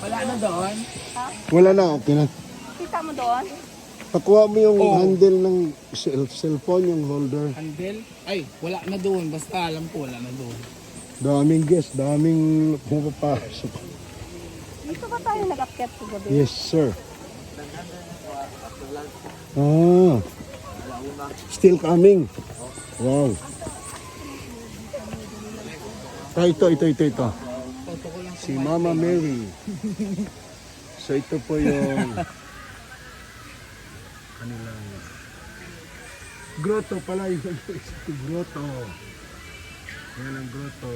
Wala na doon. Ha? Wala na, okay na. Kita mo doon? Pakuha mo yung Oh. handle ng cellphone, yung holder. Handle? Ay, wala na doon. Basta alam ko wala na doon. Daming guest, daming pumapasok. Dito ba tayo nag-akyat sa gabi? Yes, sir. Ah. Still coming. Wow. Ah, ito. Toto ko lang Si Mama Mary. So ito po yung kanilang grotto pala yung grotto. Yan ang grotto.